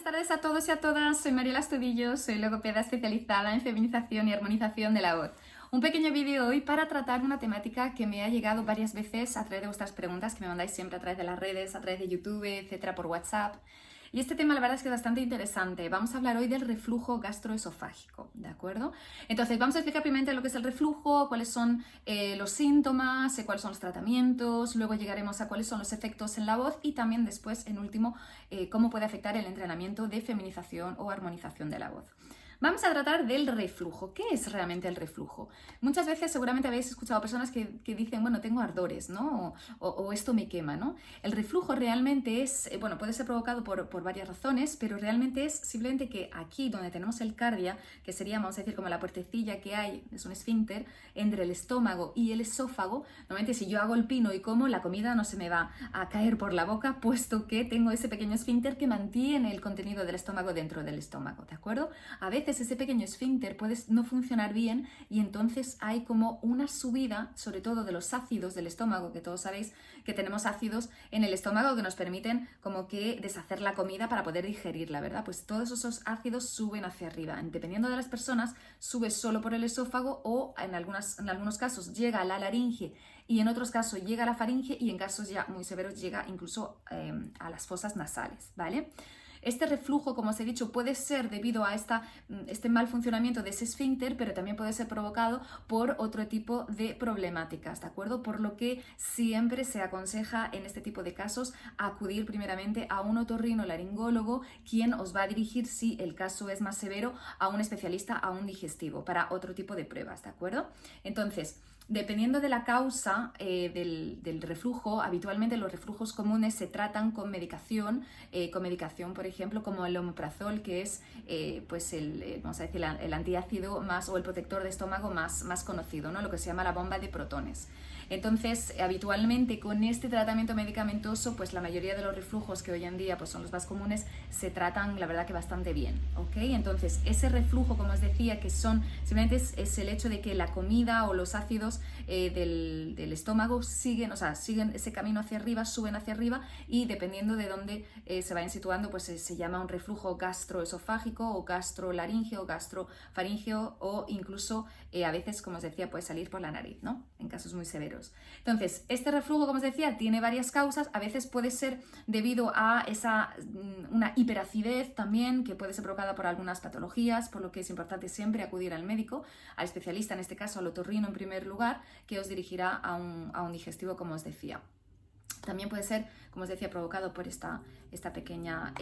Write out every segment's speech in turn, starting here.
tardes a todos y a todas, soy Mariela Astudillo, soy logopeda especializada en feminización y armonización de la voz. Un pequeño vídeo hoy para tratar una temática que me ha llegado varias veces a través de vuestras preguntas que me mandáis siempre a través de las redes, a través de YouTube, etcétera, por WhatsApp. Y este tema la verdad es que es bastante interesante. Vamos a hablar hoy del reflujo gastroesofágico, ¿de acuerdo? Entonces vamos a explicar primero lo que es el reflujo, cuáles son los síntomas, cuáles son los tratamientos, luego llegaremos a cuáles son los efectos en la voz y también después, en último, cómo puede afectar el entrenamiento de feminización o armonización de la voz. Vamos a tratar del reflujo. ¿Qué es realmente el reflujo? Muchas veces seguramente habéis escuchado personas que dicen, bueno, tengo ardores, ¿no? O esto me quema, ¿no? El reflujo realmente es, bueno, puede ser provocado por varias razones, pero realmente es simplemente que aquí donde tenemos el cardia, que sería, vamos a decir, como la puertecilla que hay, es un esfínter, entre el estómago y el esófago, normalmente si yo hago el pino y como, la comida no se me va a caer por la boca, puesto que tengo ese pequeño esfínter que mantiene el contenido del estómago dentro del estómago, ¿de acuerdo? A veces ese pequeño esfínter puede no funcionar bien y entonces hay como una subida, sobre todo de los ácidos del estómago, que todos sabéis que tenemos ácidos en el estómago que nos permiten como que deshacer la comida para poder digerirla, ¿verdad? Pues todos esos ácidos suben hacia arriba. Dependiendo de las personas, sube solo por el esófago o en algunos casos llega a la laringe y en otros casos llega a la faringe y en casos ya muy severos llega incluso a las fosas nasales, ¿vale? Este reflujo, como os he dicho, puede ser debido a este mal funcionamiento de ese esfínter, pero también puede ser provocado por otro tipo de problemáticas, ¿de acuerdo? Por lo que siempre se aconseja en este tipo de casos acudir primeramente a un otorrinolaringólogo, quien os va a dirigir, si el caso es más severo, a un especialista, a un digestivo, para otro tipo de pruebas, ¿de acuerdo? Entonces, dependiendo de la causa del reflujo, habitualmente los reflujos comunes se tratan con medicación, por ejemplo, como el omeprazol, que es pues vamos a decir, el antiácido más o el protector de estómago más conocido, ¿no? Lo que se llama la bomba de protones. Entonces, habitualmente con este tratamiento medicamentoso, pues la mayoría de los reflujos que hoy en día pues, son los más comunes, se tratan, la verdad, que bastante bien, ¿ok? Entonces, ese reflujo, como os decía, que simplemente es el hecho de que la comida o los ácidos del estómago siguen ese camino hacia arriba, suben hacia arriba y dependiendo de dónde se vayan situando, pues se llama un reflujo gastroesofágico o gastrolaríngeo o gastrofaríngeo o incluso a veces, como os decía, puede salir por la nariz, ¿no? En casos muy severos. Entonces, este reflujo, como os decía, tiene varias causas. A veces puede ser debido a una hiperacidez también, que puede ser provocada por algunas patologías, por lo que es importante siempre acudir al médico, al especialista, en este caso al otorrino en primer lugar, que os dirigirá a un digestivo, como os decía. También puede ser, como os decía, provocado por esta pequeña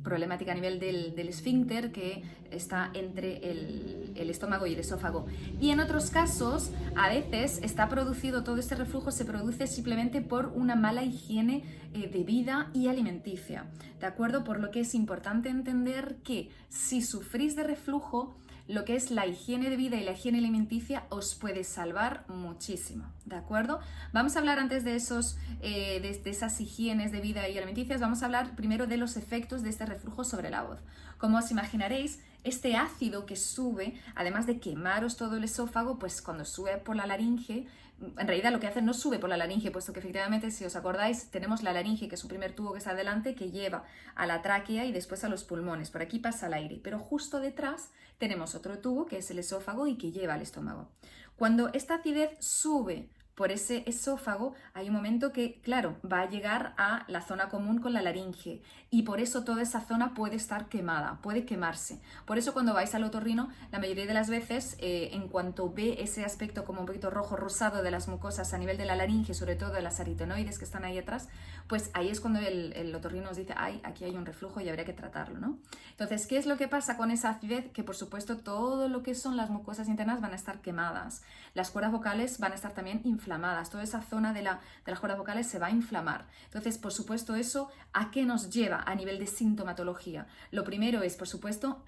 problemática a nivel del esfínter que está entre el estómago y el esófago. Y en otros casos, a veces está producido, todo este reflujo se produce simplemente por una mala higiene de vida y alimenticia, ¿de acuerdo? Por lo que es importante entender que si sufrís de reflujo, lo que es la higiene de vida y la higiene alimenticia os puede salvar muchísimo, ¿de acuerdo? Vamos a hablar antes de esas higienes de vida y alimenticias, vamos a hablar primero de los efectos de este reflujo sobre la voz. Como os imaginaréis, este ácido que sube, además de quemaros todo el esófago, pues cuando sube por la laringe, en realidad lo que hace no sube por la laringe, puesto que efectivamente, si os acordáis, tenemos la laringe, que es un primer tubo que está adelante, que lleva a la tráquea y después a los pulmones. Por aquí pasa el aire, pero justo detrás tenemos otro tubo, que es el esófago y que lleva al estómago. Cuando esta acidez sube por ese esófago, hay un momento que, claro, va a llegar a la zona común con la laringe y por eso toda esa zona puede estar quemada, puede quemarse. Por eso cuando vais al otorrino, la mayoría de las veces, en cuanto ve ese aspecto como un poquito rojo rosado de las mucosas a nivel de la laringe, sobre todo de las aritenoides que están ahí atrás, pues ahí es cuando el otorrino os dice, ay, aquí hay un reflujo y habría que tratarlo, ¿no? Entonces, ¿qué es lo que pasa con esa acidez? Que por supuesto todo lo que son las mucosas internas van a estar quemadas, las cuerdas vocales van a estar también inflamadas, toda esa zona de las cuerdas vocales se va a inflamar. Entonces, por supuesto, eso ¿a qué nos lleva a nivel de sintomatología? Lo primero es, por supuesto,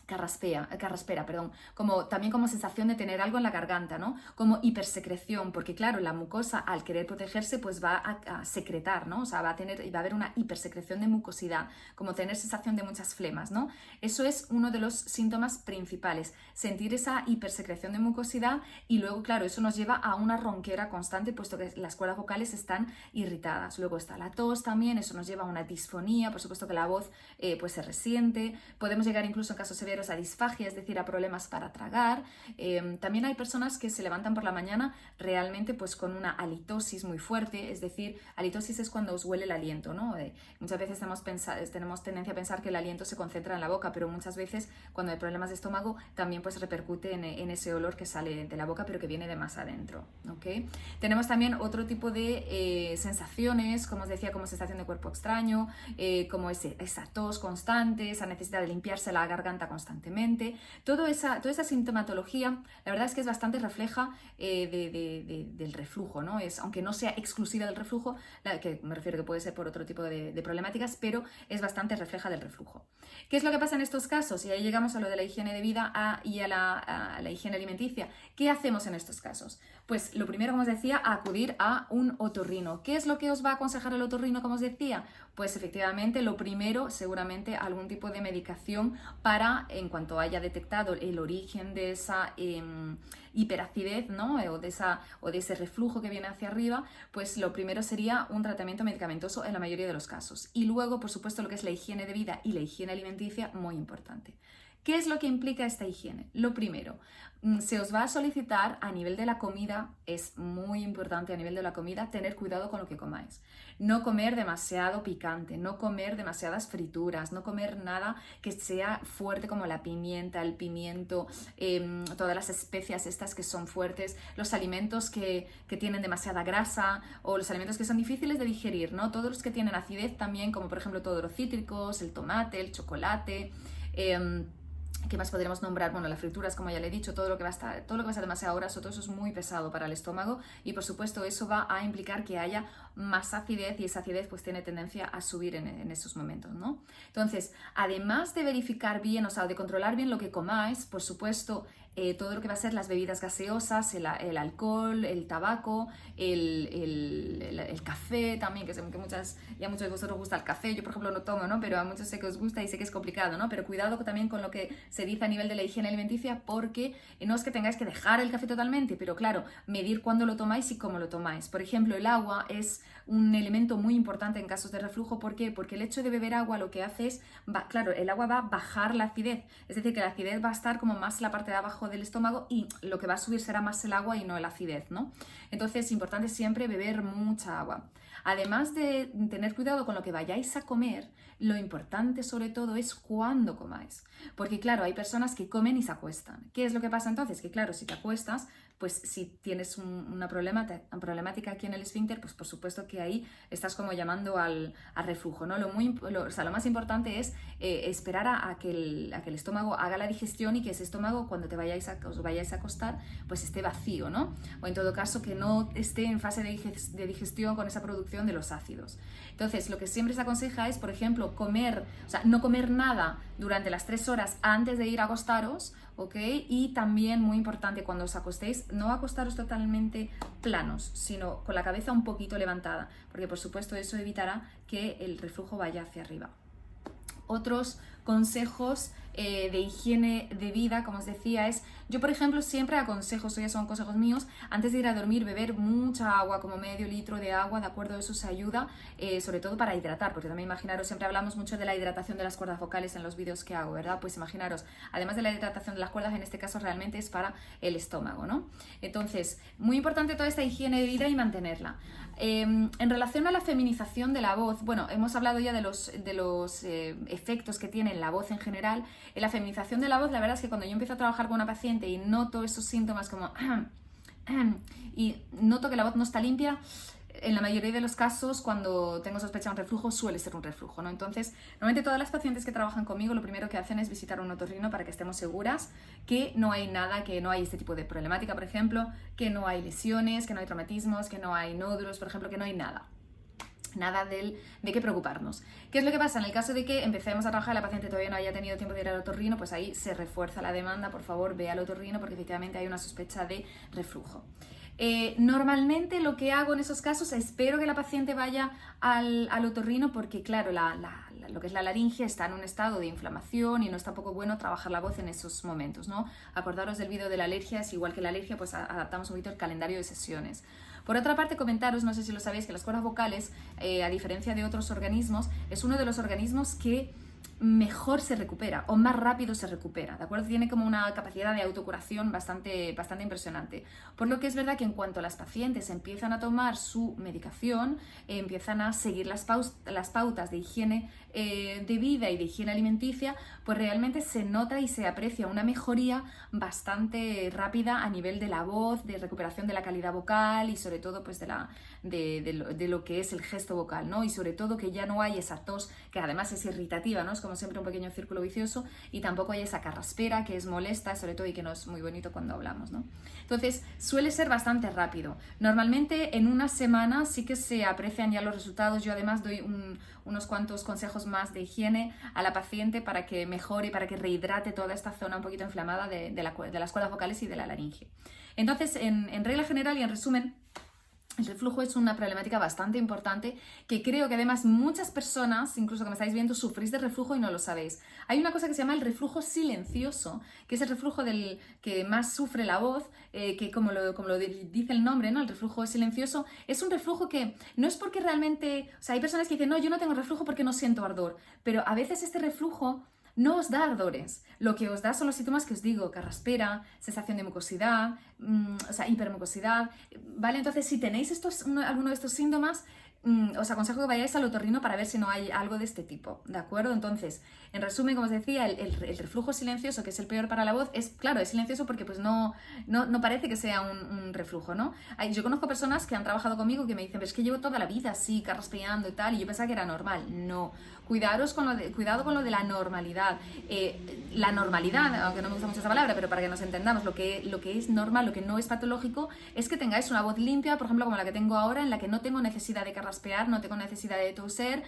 carraspera, perdón, también como sensación de tener algo en la garganta, ¿no? Como hipersecreción, porque claro, la mucosa al querer protegerse pues va a secretar, ¿no? O sea, va a haber una hipersecreción de mucosidad, como tener sensación de muchas flemas, ¿no? Eso es uno de los síntomas principales, sentir esa hipersecreción de mucosidad y luego, claro, eso nos lleva a una ronquera constante, puesto que las cuerdas vocales están irritadas. Luego está la tos también, eso nos lleva a una disfonía, por supuesto que la voz pues se resiente, podemos llegar incluso en casos severos a disfagia, es decir, a problemas para tragar. También hay personas que se levantan por la mañana realmente pues con una halitosis muy fuerte, es decir, halitosis es cuando os huele el aliento, ¿no? Muchas veces tenemos tendencia a pensar que el aliento se concentra en la boca, pero muchas veces cuando hay problemas de estómago también pues repercute en ese olor que sale de la boca pero que viene de más adentro, ¿ok? Tenemos también otro tipo de sensaciones, como os decía, como sensación de cuerpo extraño, como esa tos constante, esa necesidad de limpiarse la garganta constantemente. Toda esa sintomatología, la verdad es que es bastante refleja del reflujo, ¿no? Aunque no sea exclusiva del reflujo, que me refiero que puede ser por otro tipo de problemáticas, pero es bastante refleja del reflujo. ¿Qué es lo que pasa en estos casos? Y ahí llegamos a lo de la higiene de vida y a la higiene alimenticia. ¿Qué hacemos en estos casos? Pues lo primero, como os decía, acudir a un otorrino. ¿Qué es lo que os va a aconsejar el otorrino, como os decía? Pues efectivamente, lo primero, seguramente algún tipo de medicación para, en cuanto haya detectado el origen de esa hiperacidez, ¿no? o de ese reflujo que viene hacia arriba, pues lo primero sería un tratamiento medicamentoso en la mayoría de los casos. Y luego, por supuesto, lo que es la higiene de vida y la higiene alimenticia, muy importante. ¿Qué es lo que implica esta higiene? Lo primero, se os va a solicitar a nivel de la comida, es muy importante a nivel de la comida tener cuidado con lo que comáis. No comer demasiado picante, no comer demasiadas frituras, no comer nada que sea fuerte como la pimienta, el pimiento, todas las especias estas que son fuertes, los alimentos que tienen demasiada grasa o los alimentos que son difíciles de digerir, ¿no? Todos los que tienen acidez también, como por ejemplo todos los cítricos, el tomate, el chocolate. ¿Qué más podríamos nombrar? Bueno, las frituras, como ya le he dicho, todo lo que va a ser demasiado graso, todo eso es muy pesado para el estómago y por supuesto eso va a implicar que haya más acidez y esa acidez pues tiene tendencia a subir en esos momentos, ¿no? Entonces, además de verificar bien, o sea, de controlar bien lo que comáis, por supuesto, todo lo que va a ser las bebidas gaseosas, el alcohol, el tabaco, el café también, que sé que ya muchos de vosotros os gusta el café, yo por ejemplo no tomo, ¿no? Pero a muchos sé que os gusta y sé que es complicado, ¿no? Pero cuidado también con lo que se dice a nivel de la higiene alimenticia, porque no es que tengáis que dejar el café totalmente, pero claro, medir cuándo lo tomáis y cómo lo tomáis. Por ejemplo, el agua es un elemento muy importante en casos de reflujo. ¿Por qué? Porque el hecho de beber agua lo que hace es, claro, el agua va a bajar la acidez, es decir, que la acidez va a estar como más en la parte de abajo del estómago y lo que va a subir será más el agua y no la acidez, ¿no? Entonces es importante siempre beber mucha agua. Además de tener cuidado con lo que vayáis a comer, lo importante sobre todo es cuándo comáis. Porque claro, hay personas que comen y se acuestan. ¿Qué es lo que pasa entonces? Que claro, si te acuestas, pues si tienes una problemática aquí en el esfínter, pues por supuesto que ahí estás como llamando al reflujo, ¿no? O sea, lo más importante es esperar a que el estómago haga la digestión y que ese estómago cuando os vayáis a acostar pues esté vacío, ¿no? O en todo caso que no esté en fase de digestión con esa producción de los ácidos. Entonces, lo que siempre se aconseja es, por ejemplo, no comer nada durante las 3 horas antes de ir a acostaros, ¿ok? Y también, muy importante, cuando os acostéis, no acostaros totalmente planos, sino con la cabeza un poquito levantada, porque por supuesto eso evitará que el reflujo vaya hacia arriba. Otros consejos de higiene de vida, como os decía, yo por ejemplo siempre aconsejo, esto ya son consejos míos, antes de ir a dormir beber mucha agua, como medio litro de agua, ¿de acuerdo? Eso se ayuda, sobre todo para hidratar, porque también imaginaros, siempre hablamos mucho de la hidratación de las cuerdas vocales en los vídeos que hago, ¿verdad? Pues imaginaros, además de la hidratación de las cuerdas, en este caso realmente es para el estómago, ¿no? Entonces, muy importante toda esta higiene de vida y mantenerla. En relación a la feminización de la voz, bueno, hemos hablado ya de los efectos que tiene en la voz en general. En la feminización de la voz, la verdad es que cuando yo empiezo a trabajar con una paciente y noto esos síntomas como y noto que la voz no está limpia, en la mayoría de los casos, cuando tengo sospecha de un reflujo, suele ser un reflujo, ¿no? Entonces, normalmente todas las pacientes que trabajan conmigo, lo primero que hacen es visitar un otorrino para que estemos seguras que no hay nada, que no hay este tipo de problemática, por ejemplo, que no hay lesiones, que no hay traumatismos, que no hay nódulos, por ejemplo, que no hay nada. Nada de qué preocuparnos. ¿Qué es lo que pasa? En el caso de que empecemos a trabajar y la paciente todavía no haya tenido tiempo de ir al otorrino, pues ahí se refuerza la demanda, por favor, ve al otorrino porque efectivamente hay una sospecha de reflujo. Normalmente lo que hago en esos casos, espero que la paciente vaya al otorrino porque, claro, lo que es la laringe está en un estado de inflamación y no está poco bueno trabajar la voz en esos momentos, ¿no? Acordaros del vídeo de la alergia, es igual que la alergia, pues adaptamos un poquito el calendario de sesiones. Por otra parte, comentaros, no sé si lo sabéis, que las cuerdas vocales, a diferencia de otros organismos, es uno de los organismos que mejor se recupera o más rápido se recupera, ¿de acuerdo? Tiene como una capacidad de autocuración bastante impresionante. Por lo que es verdad que en cuanto las pacientes empiezan a tomar su medicación, empiezan a seguir las pautas de higiene de vida y de higiene alimenticia, pues realmente se nota y se aprecia una mejoría bastante rápida a nivel de la voz, de recuperación de la calidad vocal y sobre todo pues de lo que es el gesto vocal, ¿no? Y sobre todo que ya no hay esa tos que además es irritativa, ¿no? Es como siempre un pequeño círculo vicioso, y tampoco hay esa carraspera que es molesta, sobre todo, y que no es muy bonito cuando hablamos, ¿no? Entonces suele ser bastante rápido. Normalmente en una semana sí que se aprecian ya los resultados. Yo además doy unos cuantos consejos más de higiene a la paciente para que mejore y para que rehidrate toda esta zona un poquito inflamada de las cuerdas vocales y de la laringe. Entonces, en regla general y en resumen, el reflujo es una problemática bastante importante que creo que además muchas personas, incluso que me estáis viendo, sufrís de reflujo y no lo sabéis. Hay una cosa que se llama el reflujo silencioso, que es el reflujo del que más sufre la voz, que como lo dice el nombre, ¿no? El reflujo silencioso es un reflujo que no es porque realmente... O sea, hay personas que dicen, no, yo no tengo reflujo porque no siento ardor, pero a veces este reflujo no os da ardores, lo que os da son los síntomas que os digo: carraspera, sensación de mucosidad, o sea, hipermucosidad, ¿vale? Entonces, si tenéis alguno de estos síntomas, os aconsejo que vayáis al otorrino para ver si no hay algo de este tipo, ¿de acuerdo? Entonces, en resumen, como os decía, el reflujo silencioso, que es el peor para la voz, es silencioso porque pues no parece que sea un reflujo, ¿no? Yo conozco personas que han trabajado conmigo que me dicen, pero es que llevo toda la vida así, carraspeando y tal, y yo pensaba que era normal. No, cuidado con lo de la normalidad. La normalidad, aunque no me gusta mucho esa palabra, pero para que nos entendamos, lo que es normal, lo que no es patológico, es que tengáis una voz limpia, por ejemplo, como la que tengo ahora, en la que no tengo necesidad de carraspear, no tengo necesidad de toser,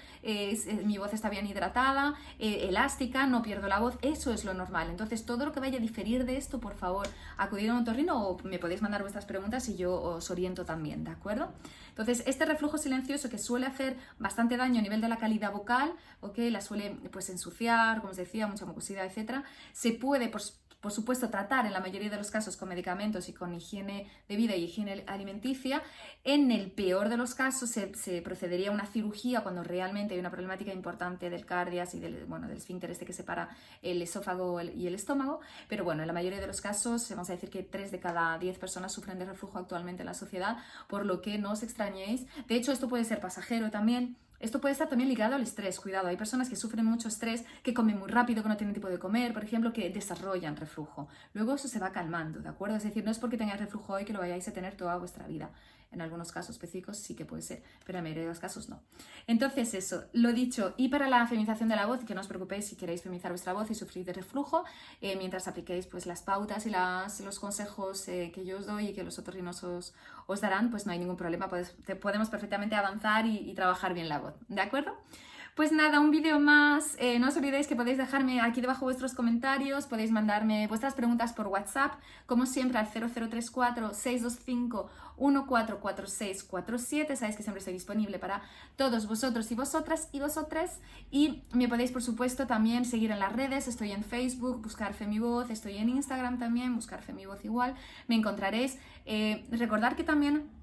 mi voz está bien hidratada, elástica, no pierdo la voz. Eso es lo normal. Entonces, todo lo que vaya a diferir de esto, por favor, acudid a un otorrino o me podéis mandar vuestras preguntas y yo os oriento también, ¿de acuerdo? Entonces, este reflujo silencioso, que suele hacer bastante daño a nivel de la calidad vocal, ¿ok? La suele pues ensuciar, como os decía, mucha mucosidad, etcétera, se puede, por supuesto, tratar en la mayoría de los casos con medicamentos y con higiene de vida y higiene alimenticia. En el peor de los casos se procedería a una cirugía cuando realmente hay una problemática importante del cardias y del esfínter este que separa el esófago y el estómago. Pero bueno, en la mayoría de los casos, vamos a decir que 3 de cada 10 personas sufren de reflujo actualmente en la sociedad, por lo que no os extrañéis. De hecho, esto puede ser pasajero también. Esto puede estar también ligado al estrés, cuidado, hay personas que sufren mucho estrés, que comen muy rápido, que no tienen tiempo de comer, por ejemplo, que desarrollan reflujo. Luego eso se va calmando, ¿de acuerdo? Es decir, no es porque tengáis reflujo hoy que lo vayáis a tener toda vuestra vida. En algunos casos específicos sí que puede ser, pero en la mayoría de los casos no. Entonces eso, lo dicho, y para la feminización de la voz, que no os preocupéis si queréis feminizar vuestra voz y sufrir de reflujo, mientras apliquéis pues las pautas y los consejos que yo os doy y que los otorrinos os darán, pues no hay ningún problema, podemos perfectamente avanzar y trabajar bien la voz, ¿de acuerdo? Pues nada, un vídeo más. No os olvidéis que podéis dejarme aquí debajo vuestros comentarios, podéis mandarme vuestras preguntas por WhatsApp, como siempre al 0034 625 144647. Sabéis que siempre estoy disponible para todos vosotros y vosotras y vosotres. Y me podéis, por supuesto, también seguir en las redes. Estoy en Facebook, buscar Femivoz, estoy en Instagram también, buscar Femivoz igual, me encontraréis. Recordad que también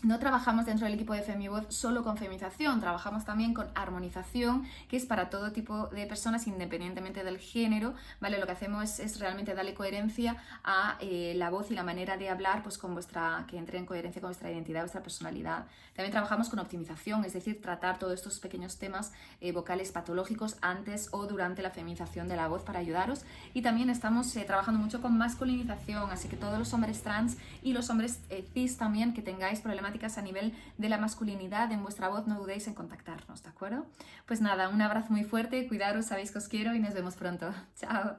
no trabajamos dentro del equipo de Femivoz solo con feminización, trabajamos también con armonización, que es para todo tipo de personas independientemente del género, ¿vale? Lo que hacemos es realmente darle coherencia a la voz y la manera de hablar, pues que entre en coherencia con vuestra identidad, vuestra personalidad. También trabajamos con optimización, es decir, tratar todos estos pequeños temas vocales patológicos antes o durante la feminización de la voz para ayudaros. Y también estamos trabajando mucho con masculinización, así que todos los hombres trans y los hombres cis también que tengáis problemas a nivel de la masculinidad en vuestra voz, no dudéis en contactarnos, ¿de acuerdo? Pues nada, un abrazo muy fuerte, cuidaros, sabéis que os quiero y nos vemos pronto. Chao.